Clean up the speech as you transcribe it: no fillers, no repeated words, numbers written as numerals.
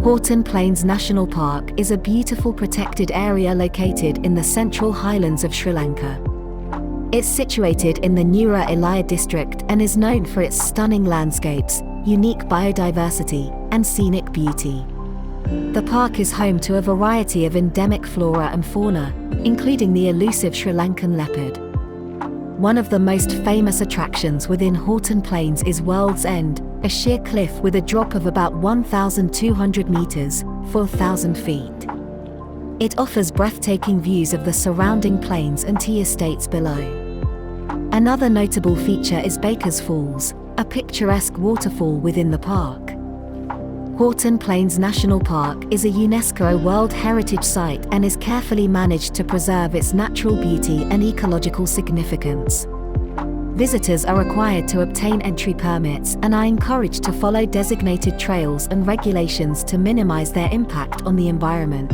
Horton Plains National Park is a beautiful protected area located in the central highlands of Sri Lanka. It's situated in the Nura Ilaya district and is known for its stunning landscapes, unique biodiversity, and scenic beauty. The park is home to a variety of endemic flora and fauna, including the elusive Sri Lankan leopard. One of the most famous attractions within Horton Plains is World's End, a sheer cliff with a drop of about 1,200 meters, 4,000 feet. It offers breathtaking views of the surrounding plains and tea estates below. Another notable feature is Baker's Falls, a picturesque waterfall within the park. Horton Plains National Park is a UNESCO World Heritage Site and is carefully managed to preserve its natural beauty and ecological significance. Visitors are required to obtain entry permits and are encouraged to follow designated trails and regulations to minimize their impact on the environment.